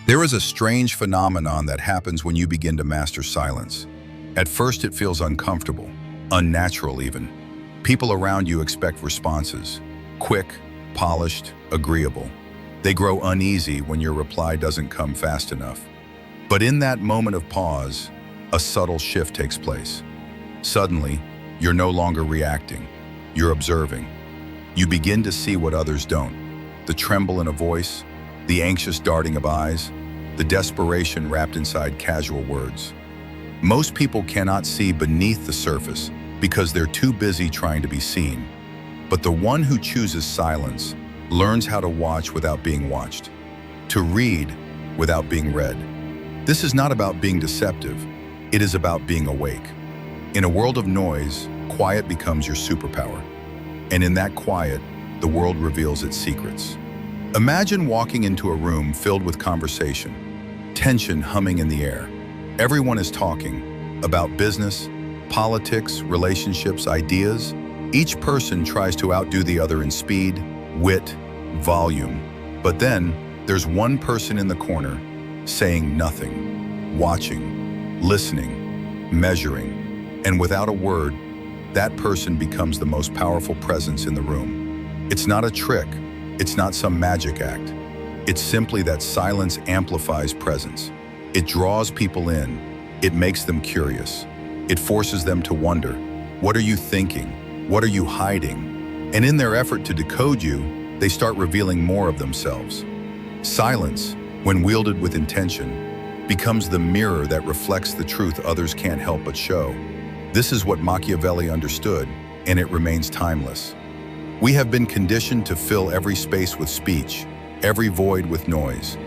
There is a strange phenomenon that happens when you begin to master silence. At first, it feels uncomfortable, unnatural even. People around you expect responses, quick, polished, agreeable. They grow uneasy when your reply doesn't come fast enough. But in that moment of pause, a subtle shift takes place. Suddenly, you're no longer reacting, you're observing. You begin to see what others don't. The tremble in a voice, the anxious darting of eyes, the desperation wrapped inside casual words. Most people cannot see beneath the surface because they're too busy trying to be seen. But the one who chooses silence learns how to watch without being watched, to read without being read. This is not about being deceptive, it is about being awake. In a world of noise, quiet becomes your superpower. And in that quiet, the world reveals its secrets. Imagine walking into a room filled with conversation, tension humming in the air. Everyone is talking about business, politics, relationships, ideas. Each person tries to outdo the other in speed, wit, volume. But then, there's one person in the corner, saying nothing, watching, listening, measuring. And without a word, that person becomes the most powerful presence in the room. It's not a trick. It's not some magic act. It's simply that silence amplifies presence. It draws people in. It makes them curious. It forces them to wonder, what are you thinking? What are you hiding? And in their effort to decode you, they start revealing more of themselves. Silence, when wielded with intention, becomes the mirror that reflects the truth others can't help but show. This is what Machiavelli understood, and it remains timeless. We have been conditioned to fill every space with speech, every void with noise.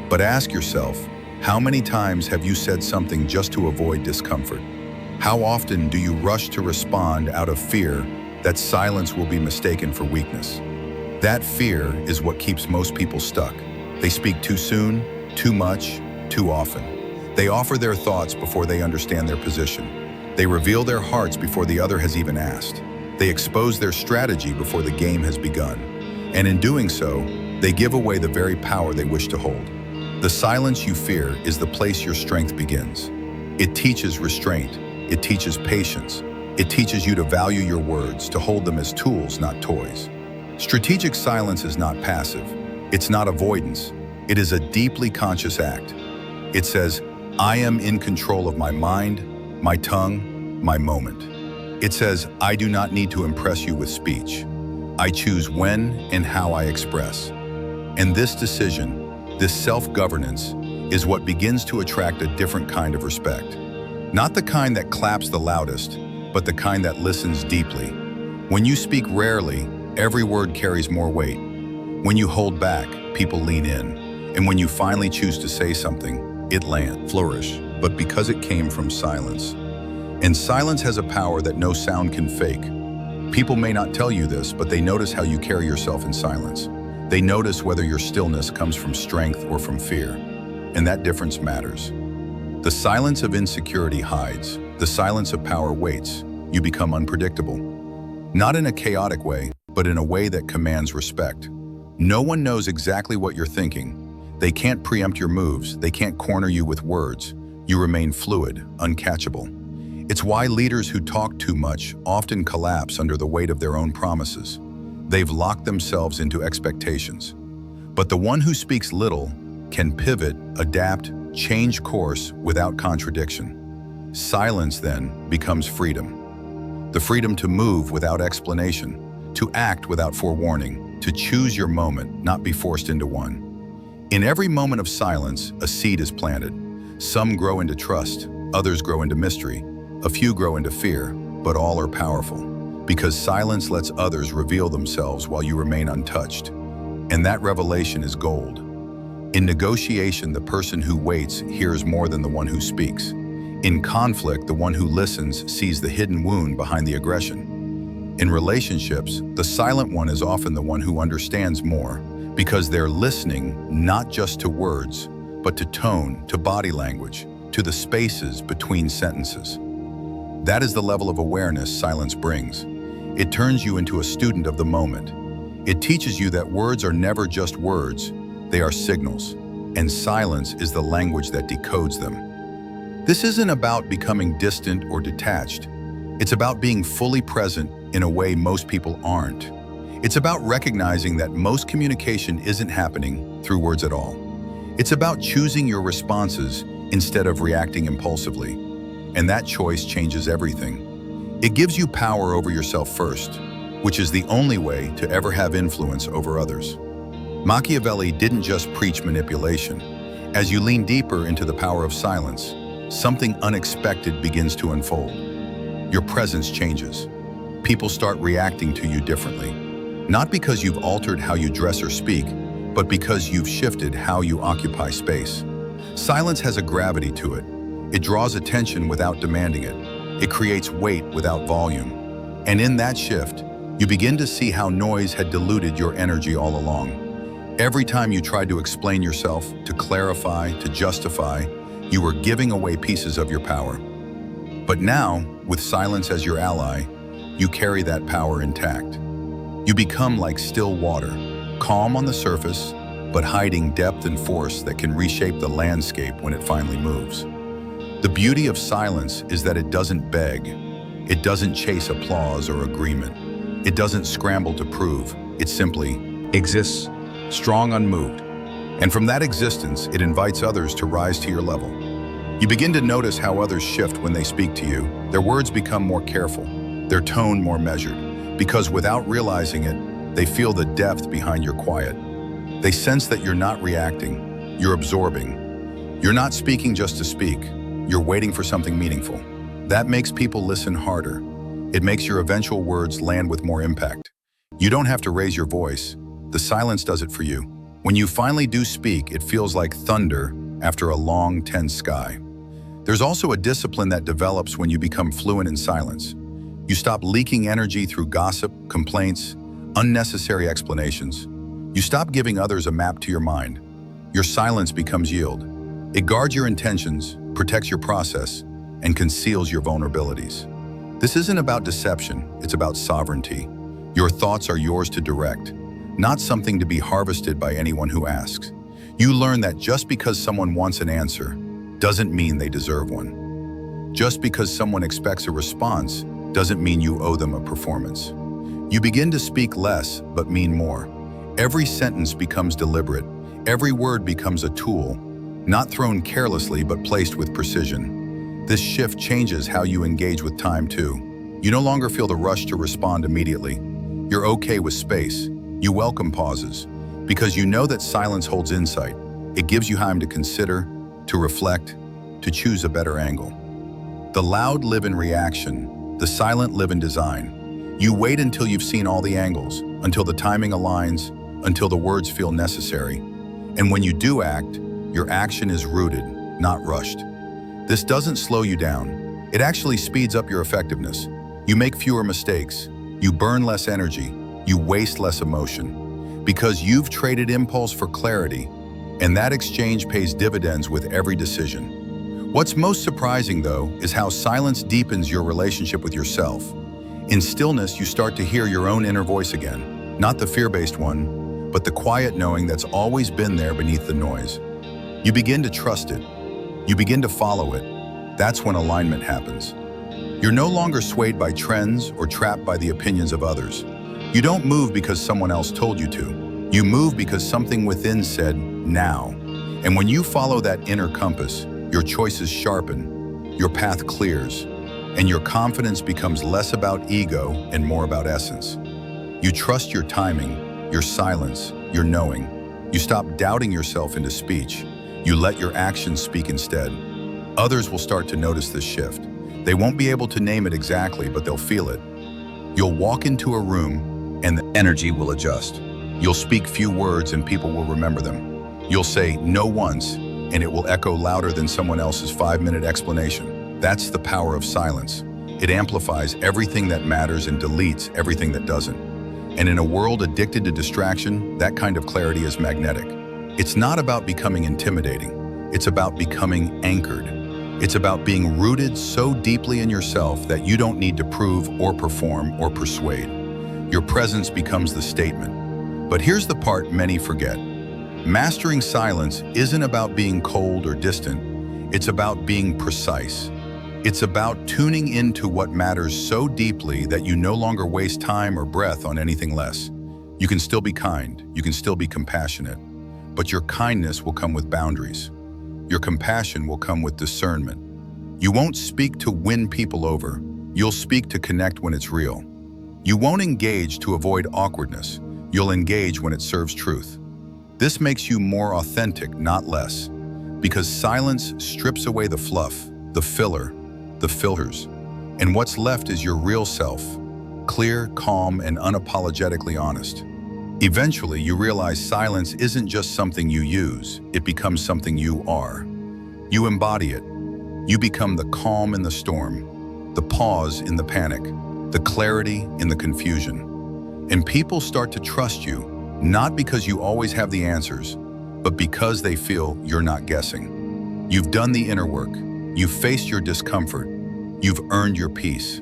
But ask yourself, how many times have you said something just to avoid discomfort? How often do you rush to respond out of fear that silence will be mistaken for weakness? That fear is what keeps most people stuck. They speak too soon, too much, too often. They offer their thoughts before they understand their position. They reveal their hearts before the other has even asked. They expose their strategy before the game has begun. And in doing so, they give away the very power they wish to hold. The silence you fear is the place your strength begins. It teaches restraint. It teaches patience. It teaches you to value your words, to hold them as tools, not toys. Strategic silence is not passive. It's not avoidance. It is a deeply conscious act. It says, I am in control of my mind, my tongue, my moment. It says, I do not need to impress you with speech. I choose when and how I express. And this decision, this self-governance, is what begins to attract a different kind of respect. Not the kind that claps the loudest, but the kind that listens deeply. When you speak rarely, every word carries more weight. When you hold back, people lean in. And when you finally choose to say something, it lands, flourish, but because it came from silence. And silence has a power that no sound can fake. People may not tell you this, but they notice how you carry yourself in silence. They notice whether your stillness comes from strength or from fear. And that difference matters. The silence of insecurity hides. The silence of power waits. You become unpredictable. Not in a chaotic way, but in a way that commands respect. No one knows exactly what you're thinking. They can't preempt your moves. They can't corner you with words. You remain fluid, uncatchable. It's why leaders who talk too much often collapse under the weight of their own promises. They've locked themselves into expectations. But the one who speaks little can pivot, adapt, change course without contradiction. Silence then becomes freedom. The freedom to move without explanation, to act without forewarning, to choose your moment, not be forced into one. In every moment of silence, a seed is planted. Some grow into trust, others grow into mystery. A few grow into fear, but all are powerful, because silence lets others reveal themselves while you remain untouched. And that revelation is gold. In negotiation, the person who waits hears more than the one who speaks. In conflict, the one who listens sees the hidden wound behind the aggression. In relationships, the silent one is often the one who understands more, because they're listening not just to words, but to tone, to body language, to the spaces between sentences. That is the level of awareness silence brings. It turns you into a student of the moment. It teaches you that words are never just words, they are signals. and silence is the language that decodes them. This isn't about becoming distant or detached. It's about being fully present in a way most people aren't. It's about recognizing that most communication isn't happening through words at all. It's about choosing your responses instead of reacting impulsively. And that choice changes everything. It gives you power over yourself first, which is the only way to ever have influence over others. Machiavelli didn't just preach manipulation. As you lean deeper into the power of silence, something unexpected begins to unfold. Your presence changes. People start reacting to you differently. Not because you've altered how you dress or speak, but because you've shifted how you occupy space. Silence has a gravity to it. It draws attention without demanding it. It creates weight without volume. And in that shift, you begin to see how noise had diluted your energy all along. Every time you tried to explain yourself, to clarify, to justify, you were giving away pieces of your power. But now, with silence as your ally, you carry that power intact. You become like still water, calm on the surface, but hiding depth and force that can reshape the landscape when it finally moves. The beauty of silence is that it doesn't beg. It doesn't chase applause or agreement. It doesn't scramble to prove. It simply exists, strong, unmoved. And from that existence, it invites others to rise to your level. You begin to notice how others shift when they speak to you. Their words become more careful, their tone more measured, because without realizing it, they feel the depth behind your quiet. They sense that you're not reacting, you're absorbing. You're not speaking just to speak, you're waiting for something meaningful. That makes people listen harder. It makes your eventual words land with more impact. You don't have to raise your voice. The silence does it for you. When you finally do speak, it feels like thunder after a long, tense sky. There's also a discipline that develops when you become fluent in silence. You stop leaking energy through gossip, complaints, unnecessary explanations. You stop giving others a map to your mind. Your silence becomes yield. It guards your intentions, protects your process, and conceals your vulnerabilities. This isn't about deception, it's about sovereignty. Your thoughts are yours to direct, not something to be harvested by anyone who asks. You learn that just because someone wants an answer doesn't mean they deserve one. Just because someone expects a response doesn't mean you owe them a performance. You begin to speak less, but mean more. Every sentence becomes deliberate. Every word becomes a tool, not thrown carelessly, but placed with precision. This shift changes how you engage with time, too. You no longer feel the rush to respond immediately. You're okay with space. You welcome pauses, because you know that silence holds insight. It gives you time to consider, to reflect, to choose a better angle. The loud live in reaction, the silent live in design. You wait until you've seen all the angles, until the timing aligns, until the words feel necessary. And when you do act, your action is rooted, not rushed. This doesn't slow you down. It actually speeds up your effectiveness. You make fewer mistakes. You burn less energy. You waste less emotion. Because you've traded impulse for clarity, and that exchange pays dividends with every decision. What's most surprising, though, is how silence deepens your relationship with yourself. In stillness, you start to hear your own inner voice again, not the fear-based one, but the quiet knowing that's always been there beneath the noise. You begin to trust it. You begin to follow it. That's when alignment happens. You're no longer swayed by trends or trapped by the opinions of others. You don't move because someone else told you to. You move because something within said, now. And when you follow that inner compass, your choices sharpen, your path clears, and your confidence becomes less about ego and more about essence. You trust your timing, your silence, your knowing. You stop doubting yourself into speech. You let your actions speak instead. Others will start to notice this shift. They won't be able to name it exactly, but they'll feel it. You'll walk into a room and the energy will adjust. You'll speak few words and people will remember them. You'll say no once and it will echo louder than someone else's 5-minute explanation. That's the power of silence. It amplifies everything that matters and deletes everything that doesn't. And in a world addicted to distraction, that kind of clarity is magnetic. It's not about becoming intimidating. It's about becoming anchored. It's about being rooted so deeply in yourself that you don't need to prove or perform or persuade. Your presence becomes the statement. But here's the part many forget. Mastering silence isn't about being cold or distant. It's about being precise. It's about tuning into what matters so deeply that you no longer waste time or breath on anything less. You can still be kind, you can still be compassionate, but your kindness will come with boundaries. Your compassion will come with discernment. You won't speak to win people over. You'll speak to connect when it's real. You won't engage to avoid awkwardness. You'll engage when it serves truth. This makes you more authentic, not less, because silence strips away the fluff, the filler, the filters, and what's left is your real self, clear, calm, and unapologetically honest. Eventually, you realize silence isn't just something you use, it becomes something you are. You embody it. You become the calm in the storm, the pause in the panic, the clarity in the confusion. And people start to trust you, not because you always have the answers, but because they feel you're not guessing. You've done the inner work. You've faced your discomfort. You've earned your peace.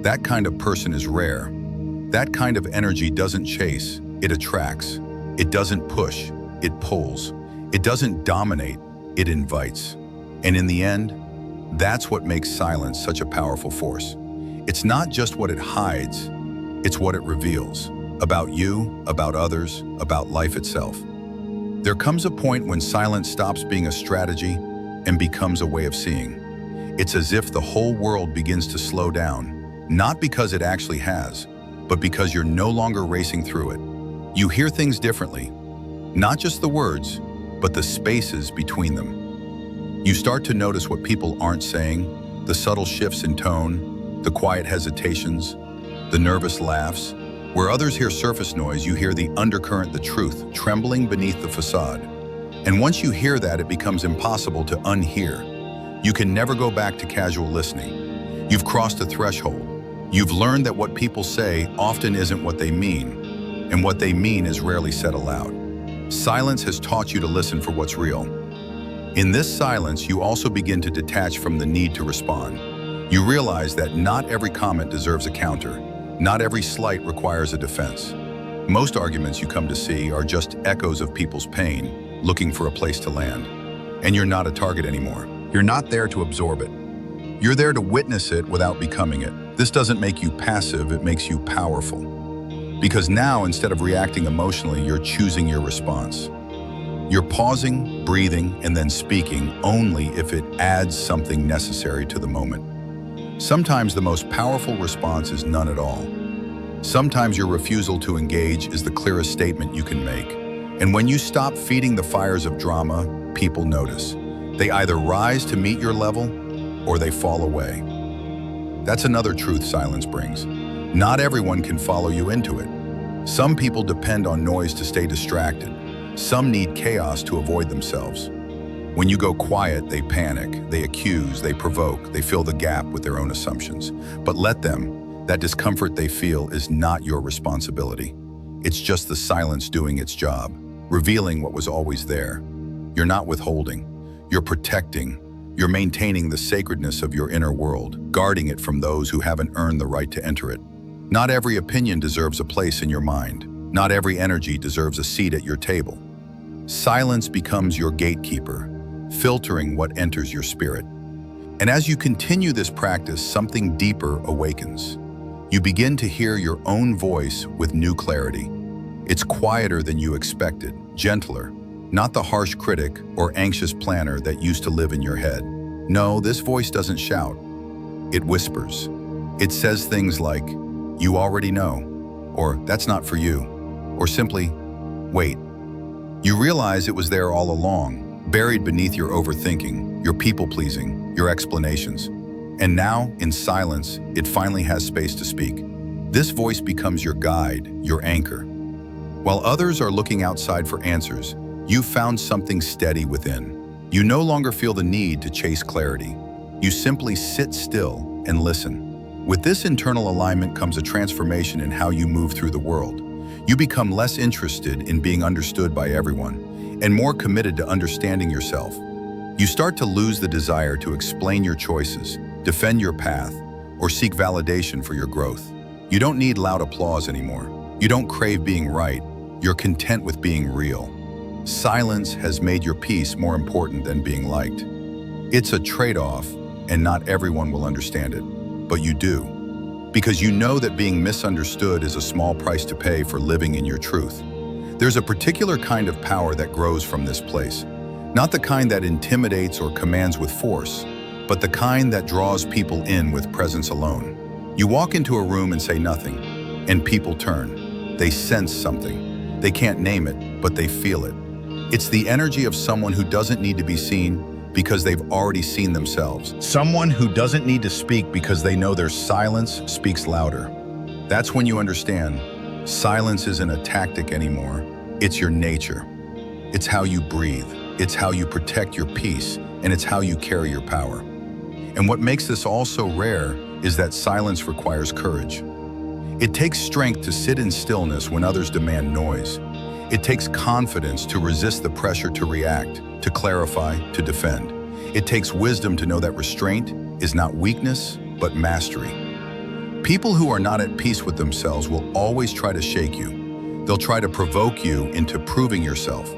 That kind of person is rare. That kind of energy doesn't chase, it attracts. It doesn't push, it pulls. It doesn't dominate, it invites. And in the end, that's what makes silence such a powerful force. It's not just what it hides, it's what it reveals. About you, about others, about life itself. There comes a point when silence stops being a strategy and becomes a way of seeing. It's as if the whole world begins to slow down, not because it actually has, but because you're no longer racing through it. You hear things differently, not just the words, but the spaces between them. You start to notice what people aren't saying, the subtle shifts in tone, the quiet hesitations, the nervous laughs. Where others hear surface noise, you hear the undercurrent, the truth, trembling beneath the facade. And once you hear that, it becomes impossible to unhear. You can never go back to casual listening. You've crossed a threshold. You've learned that what people say often isn't what they mean, and what they mean is rarely said aloud. Silence has taught you to listen for what's real. In this silence, you also begin to detach from the need to respond. You realize that not every comment deserves a counter. Not every slight requires a defense. Most arguments you come to see are just echoes of people's pain, looking for a place to land. And you're not a target anymore. You're not there to absorb it. You're there to witness it without becoming it. This doesn't make you passive, it makes you powerful. Because now, instead of reacting emotionally, you're choosing your response. You're pausing, breathing, and then speaking only if it adds something necessary to the moment. Sometimes the most powerful response is none at all. Sometimes your refusal to engage is the clearest statement you can make. And when you stop feeding the fires of drama, people notice. They either rise to meet your level, or they fall away. That's another truth silence brings. Not everyone can follow you into it. Some people depend on noise to stay distracted. Some need chaos to avoid themselves. When you go quiet, they panic, they accuse, they provoke, they fill the gap with their own assumptions. But let them. That discomfort they feel is not your responsibility. It's just the silence doing its job, revealing what was always there. You're not withholding. You're protecting. You're maintaining the sacredness of your inner world, guarding it from those who haven't earned the right to enter it. Not every opinion deserves a place in your mind. Not every energy deserves a seat at your table. Silence becomes your gatekeeper, filtering what enters your spirit. And as you continue this practice, something deeper awakens. You begin to hear your own voice with new clarity. It's quieter than you expected, gentler, not the harsh critic or anxious planner that used to live in your head. No, this voice doesn't shout. It whispers. It says things like, "You already know," or "That's not for you," or simply, "Wait." You realize it was there all along, buried beneath your overthinking, your people-pleasing, your explanations. And now, in silence, it finally has space to speak. This voice becomes your guide, your anchor. While others are looking outside for answers, you've found something steady within. You no longer feel the need to chase clarity. You simply sit still and listen. With this internal alignment comes a transformation in how you move through the world. You become less interested in being understood by everyone, and more committed to understanding yourself. You start to lose the desire to explain your choices, defend your path, or seek validation for your growth. You don't need loud applause anymore. You don't crave being right. You're content with being real. Silence has made your peace more important than being liked. It's a trade-off, and not everyone will understand it, but you do. Because you know that being misunderstood is a small price to pay for living in your truth. There's a particular kind of power that grows from this place. Not the kind that intimidates or commands with force, but the kind that draws people in with presence alone. You walk into a room and say nothing, and people turn. They sense something. They can't name it, but they feel it. It's the energy of someone who doesn't need to be seen because they've already seen themselves. Someone who doesn't need to speak because they know their silence speaks louder. That's when you understand silence isn't a tactic anymore. It's your nature. It's how you breathe. It's how you protect your peace, and it's how you carry your power. And what makes this all so rare is that silence requires courage. It takes strength to sit in stillness when others demand noise. It takes confidence to resist the pressure to react, to clarify, to defend. It takes wisdom to know that restraint is not weakness, but mastery. People who are not at peace with themselves will always try to shake you. They'll try to provoke you into proving yourself.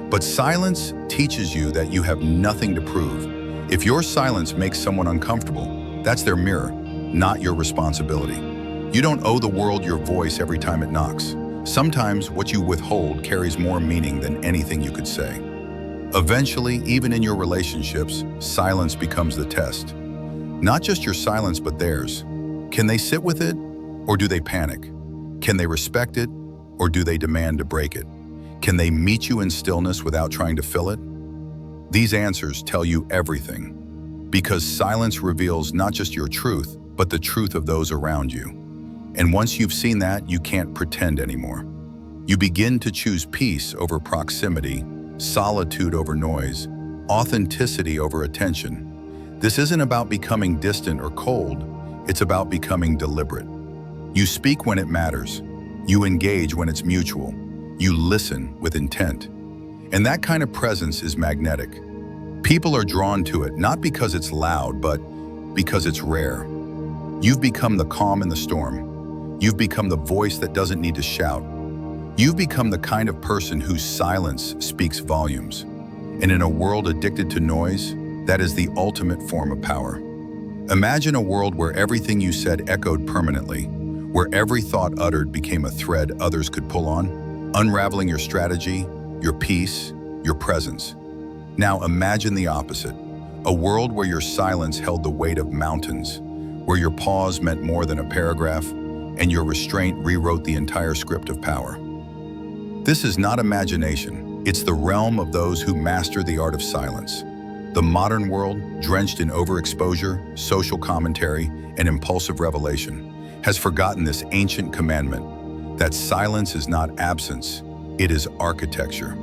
But silence teaches you that you have nothing to prove. If your silence makes someone uncomfortable, that's their mirror, not your responsibility. You don't owe the world your voice every time it knocks. Sometimes what you withhold carries more meaning than anything you could say. Eventually, even in your relationships, silence becomes the test. Not just your silence, but theirs. Can they sit with it, or do they panic? Can they respect it, or do they demand to break it? Can they meet you in stillness without trying to fill it? These answers tell you everything, because silence reveals not just your truth, but the truth of those around you. And once you've seen that, you can't pretend anymore. You begin to choose peace over proximity, solitude over noise, authenticity over attention. This isn't about becoming distant or cold, it's about becoming deliberate. You speak when it matters. You engage when it's mutual. You listen with intent. And that kind of presence is magnetic. People are drawn to it, not because it's loud, but because it's rare. You've become the calm in the storm. You've become the voice that doesn't need to shout. You've become the kind of person whose silence speaks volumes. And in a world addicted to noise, that is the ultimate form of power. Imagine a world where everything you said echoed permanently, where every thought uttered became a thread others could pull on, unraveling your strategy, your peace, your presence. Now imagine the opposite, a world where your silence held the weight of mountains, where your pause meant more than a paragraph, and your restraint rewrote the entire script of power. This is not imagination, it's the realm of those who master the art of silence. The modern world, drenched in overexposure, social commentary, and impulsive revelation, has forgotten this ancient commandment that silence is not absence, it is architecture.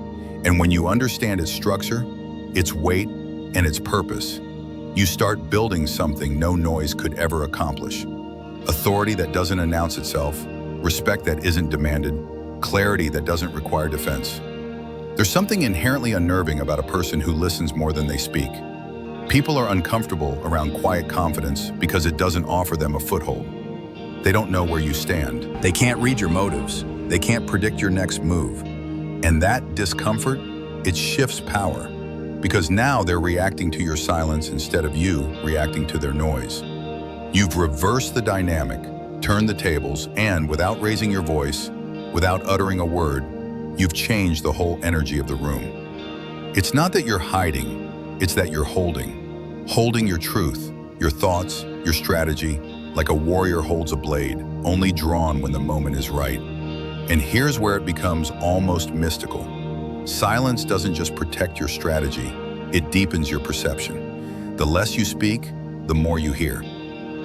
And when you understand its structure, its weight, and its purpose, you start building something no noise could ever accomplish. Authority that doesn't announce itself, respect that isn't demanded, clarity that doesn't require defense. There's something inherently unnerving about a person who listens more than they speak. People are uncomfortable around quiet confidence because it doesn't offer them a foothold. They don't know where you stand. They can't read your motives. They can't predict your next move. And that discomfort, it shifts power, because now they're reacting to your silence instead of you reacting to their noise. You've reversed the dynamic, turned the tables, and without raising your voice, without uttering a word, you've changed the whole energy of the room. It's not that you're hiding, it's that you're holding your truth, your thoughts, your strategy, like a warrior holds a blade, only drawn when the moment is right. And here's where it becomes almost mystical. Silence doesn't just protect your strategy, it deepens your perception. The less you speak, the more you hear.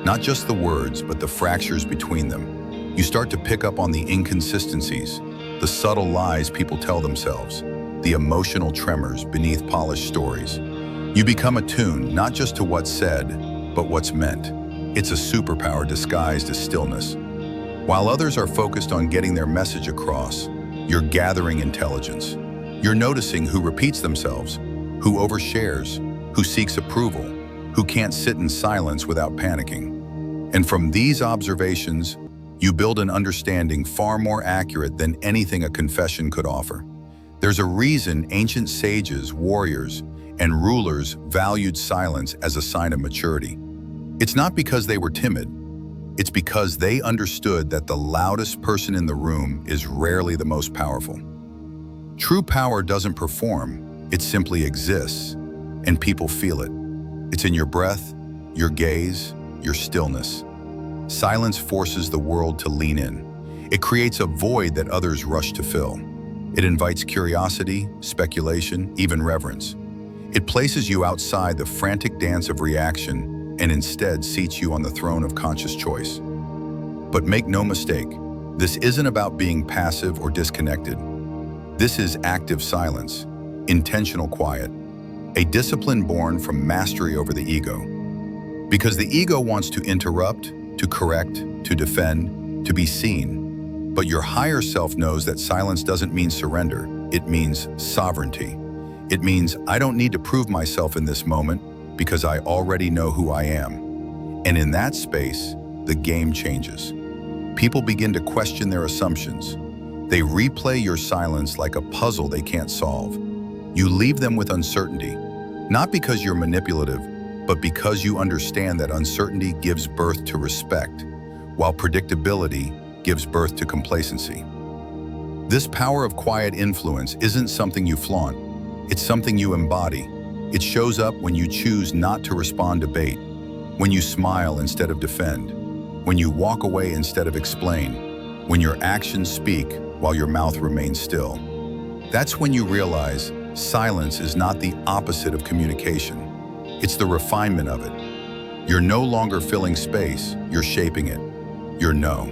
Not just the words, but the fractures between them. You start to pick up on the inconsistencies, the subtle lies people tell themselves, the emotional tremors beneath polished stories. You become attuned not just to what's said, but what's meant. It's a superpower disguised as stillness. While others are focused on getting their message across, you're gathering intelligence. You're noticing who repeats themselves, who overshares, who seeks approval, who can't sit in silence without panicking. And from these observations, you build an understanding far more accurate than anything a confession could offer. There's a reason ancient sages, warriors, and rulers valued silence as a sign of maturity. It's not because they were timid. It's because they understood that the loudest person in the room is rarely the most powerful. True power doesn't perform, it simply exists, and people feel it. It's in your breath, your gaze, your stillness. Silence forces the world to lean in. It creates a void that others rush to fill. It invites curiosity, speculation, even reverence. It places you outside the frantic dance of reaction and instead seats you on the throne of conscious choice. But make no mistake, this isn't about being passive or disconnected. This is active silence, intentional quiet, a discipline born from mastery over the ego. Because the ego wants to interrupt, to correct, to defend, to be seen. But your higher self knows that silence doesn't mean surrender, it means sovereignty. It means I don't need to prove myself in this moment because I already know who I am. And in that space, the game changes. People begin to question their assumptions. They replay your silence like a puzzle they can't solve. You leave them with uncertainty, not because you're manipulative, but because you understand that uncertainty gives birth to respect, while predictability gives birth to complacency. This power of quiet influence isn't something you flaunt, it's something you embody. It shows up when you choose not to respond to bait, when you smile instead of defend, when you walk away instead of explain, when your actions speak while your mouth remains still. That's when you realize silence is not the opposite of communication. It's the refinement of it. You're no longer filling space, you're shaping it. You're no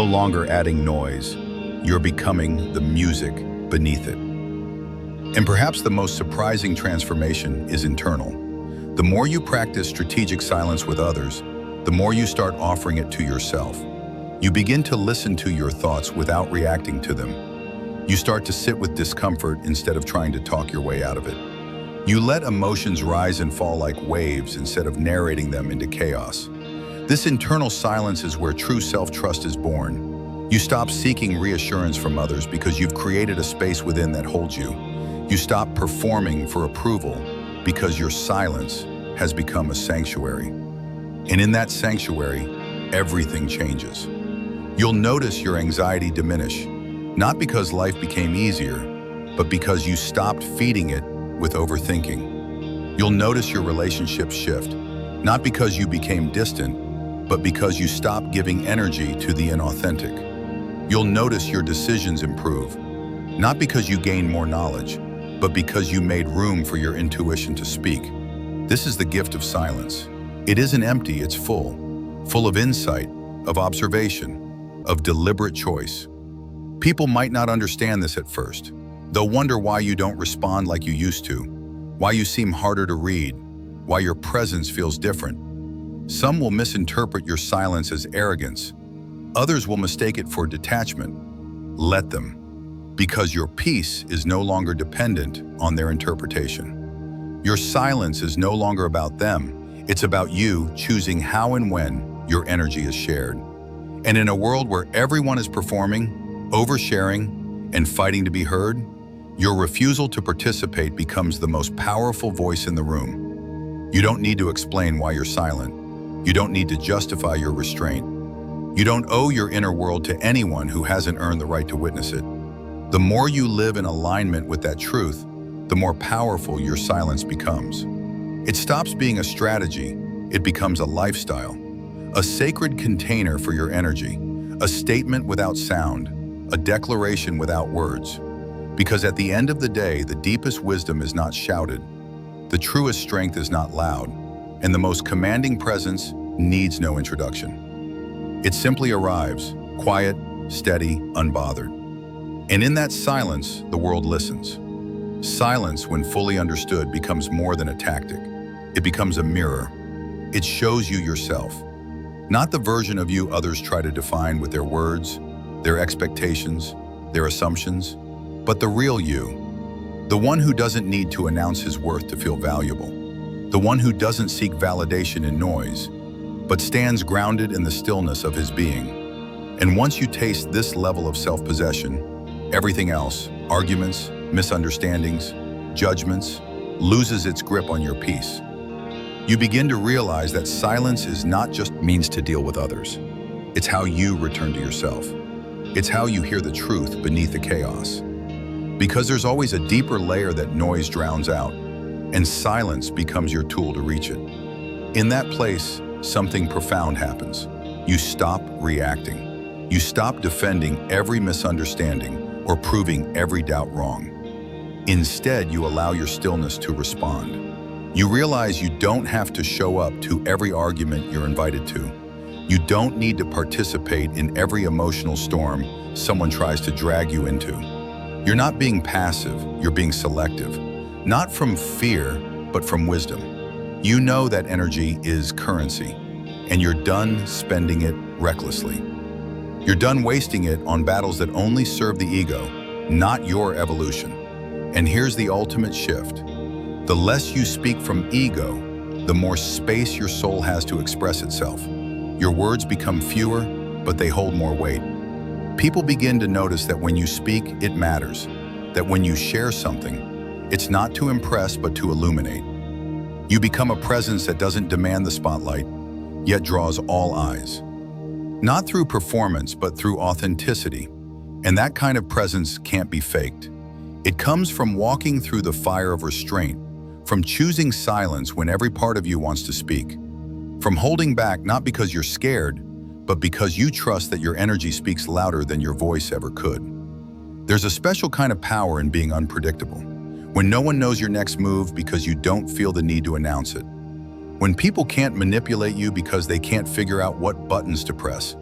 longer adding noise, you're becoming the music beneath it. And perhaps the most surprising transformation is internal. The more you practice strategic silence with others, the more you start offering it to yourself. You begin to listen to your thoughts without reacting to them. You start to sit with discomfort instead of trying to talk your way out of it. You let emotions rise and fall like waves instead of narrating them into chaos. This internal silence is where true self-trust is born. You stop seeking reassurance from others because you've created a space within that holds you. You stop performing for approval because your silence has become a sanctuary. And in that sanctuary, everything changes. You'll notice your anxiety diminish, not because life became easier, but because you stopped feeding it with overthinking. You'll notice your relationships shift, not because you became distant, but because you stop giving energy to the inauthentic. You'll notice your decisions improve, not because you gain more knowledge, but because you made room for your intuition to speak. This is the gift of silence. It isn't empty, it's full of insight, of observation, of deliberate choice. People might not understand this at first. They'll wonder why you don't respond like you used to, why you seem harder to read, why your presence feels different. Some will misinterpret your silence as arrogance. Others will mistake it for detachment. Let them, because your peace is no longer dependent on their interpretation. Your silence is no longer about them. It's about you choosing how and when your energy is shared. And in a world where everyone is performing, oversharing, and fighting to be heard, your refusal to participate becomes the most powerful voice in the room. You don't need to explain why you're silent. You don't need to justify your restraint. You don't owe your inner world to anyone who hasn't earned the right to witness it. The more you live in alignment with that truth, the more powerful your silence becomes. It stops being a strategy, it becomes a lifestyle, a sacred container for your energy, a statement without sound, a declaration without words. Because at the end of the day, the deepest wisdom is not shouted, the truest strength is not loud, and the most commanding presence needs no introduction. It simply arrives, quiet, steady, unbothered. And in that silence, the world listens. Silence, when fully understood, becomes more than a tactic. It becomes a mirror. It shows you yourself. Not the version of you others try to define with their words, their expectations, their assumptions, but the real you. The one who doesn't need to announce his worth to feel valuable. The one who doesn't seek validation in noise, but stands grounded in the stillness of his being. And once you taste this level of self-possession, everything else arguments, misunderstandings, judgments, loses its grip on your peace. You begin to realize that silence is not just means to deal with others. It's how you return to yourself. It's how you hear the truth beneath the chaos. Because there's always a deeper layer that noise drowns out, and silence becomes your tool to reach it. In that place, something profound happens. You stop reacting. You stop defending every misunderstanding or proving every doubt wrong. Instead, you allow your stillness to respond. You realize you don't have to show up to every argument you're invited to. You don't need to participate in every emotional storm someone tries to drag you into. You're not being passive, you're being selective. Not from fear, but from wisdom. You know that energy is currency, and you're done spending it recklessly. You're done wasting it on battles that only serve the ego, not your evolution. And here's the ultimate shift. The less you speak from ego, the more space your soul has to express itself. Your words become fewer, but they hold more weight. People begin to notice that when you speak, it matters. That when you share something, it's not to impress, but to illuminate. You become a presence that doesn't demand the spotlight, yet draws all eyes. Not through performance, but through authenticity. And that kind of presence can't be faked. It comes from walking through the fire of restraint, from choosing silence when every part of you wants to speak, from holding back not because you're scared, but because you trust that your energy speaks louder than your voice ever could. There's a special kind of power in being unpredictable, when no one knows your next move because you don't feel the need to announce it. When people can't manipulate you because they can't figure out what buttons to press.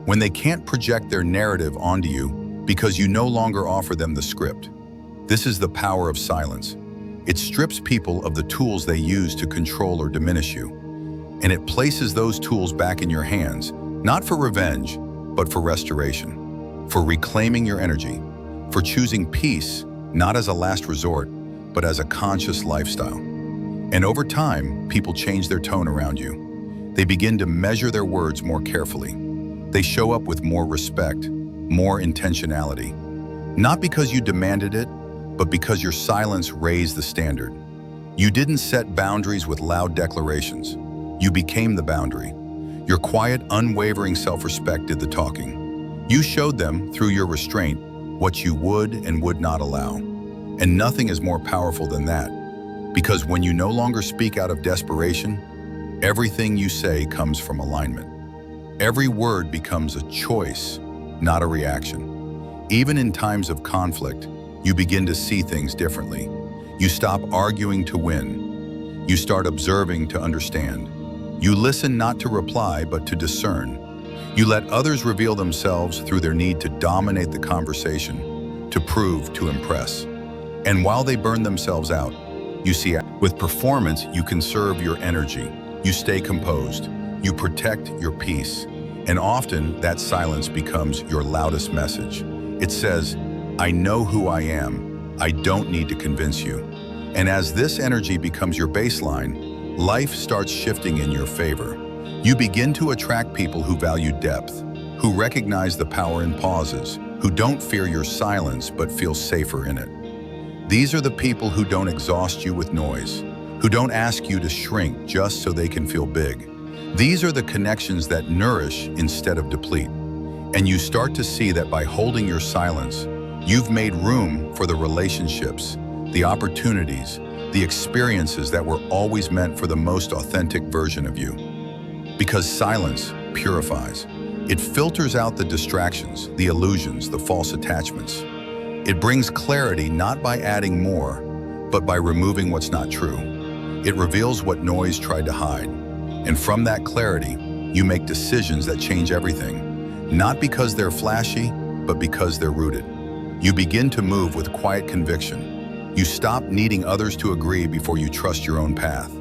When they can't project their narrative onto you because you no longer offer them the script. This is the power of silence. It strips people of the tools they use to control or diminish you. And it places those tools back in your hands, not for revenge, but for restoration, for reclaiming your energy, for choosing peace, not as a last resort, but as a conscious lifestyle. And over time, people change their tone around you. They begin to measure their words more carefully. They show up with more respect, more intentionality. Not because you demanded it, but because your silence raised the standard. You didn't set boundaries with loud declarations. You became the boundary. Your quiet, unwavering self-respect did the talking. You showed them, through your restraint, what you would and would not allow. And nothing is more powerful than that. Because when you no longer speak out of desperation, everything you say comes from alignment. Every word becomes a choice, not a reaction. Even in times of conflict, you begin to see things differently. You stop arguing to win. You start observing to understand. You listen not to reply, but to discern. You let others reveal themselves through their need to dominate the conversation, to prove, to impress. And while they burn themselves out, you see, with performance, you conserve your energy. You stay composed. You protect your peace. And often, that silence becomes your loudest message. It says, I know who I am. I don't need to convince you. And as this energy becomes your baseline, life starts shifting in your favor. You begin to attract people who value depth, who recognize the power in pauses, who don't fear your silence but feel safer in it. These are the people who don't exhaust you with noise, who don't ask you to shrink just so they can feel big. These are the connections that nourish instead of deplete. And you start to see that by holding your silence, you've made room for the relationships, the opportunities, the experiences that were always meant for the most authentic version of you. Because silence purifies. It filters out the distractions, the illusions, the false attachments. It brings clarity not by adding more, but by removing what's not true. It reveals what noise tried to hide. And from that clarity, you make decisions that change everything. Not because they're flashy, but because they're rooted. You begin to move with quiet conviction. You stop needing others to agree before you trust your own path.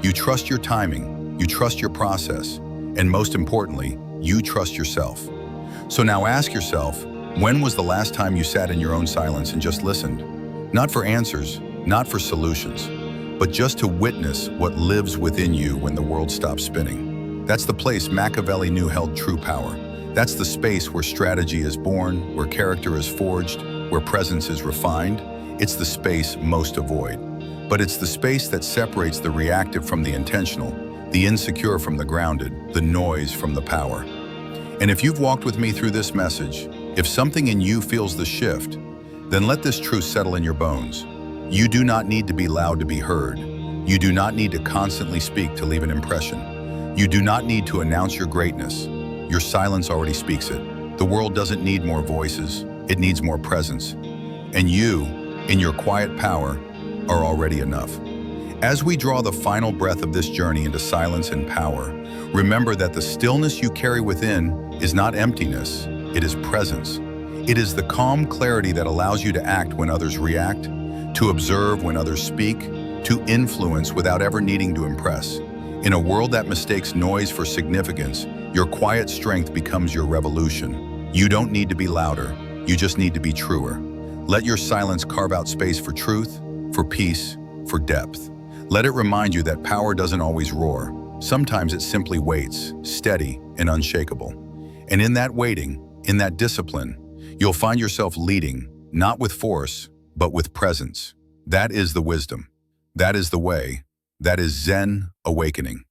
You trust your timing, you trust your process, and most importantly, you trust yourself. So now ask yourself, when was the last time you sat in your own silence and just listened? Not for answers, not for solutions, but just to witness what lives within you when the world stops spinning. That's the place Machiavelli knew held true power. That's the space where strategy is born, where character is forged, Where presence is refined, it's the space most avoid. But it's the space that separates the reactive from the intentional, the insecure from the grounded, the noise from the power. And if you've walked with me through this message, if something in you feels the shift, then let this truth settle in your bones. You do not need to be loud to be heard. You do not need to constantly speak to leave an impression. You do not need to announce your greatness. Your silence already speaks it. The world doesn't need more voices, it needs more presence. And you, in your quiet power, are already enough. As we draw the final breath of this journey into silence and power, remember that the stillness you carry within is not emptiness, it is presence. It is the calm clarity that allows you to act when others react, to observe when others speak, to influence without ever needing to impress. In a world that mistakes noise for significance, your quiet strength becomes your revolution. You don't need to be louder, you just need to be truer. Let your silence carve out space for truth, for peace, for depth. Let it remind you that power doesn't always roar. Sometimes it simply waits, steady and unshakable. And in that waiting, in that discipline, you'll find yourself leading, not with force, but with presence. That is the wisdom. That is the way. That is Zen awakening.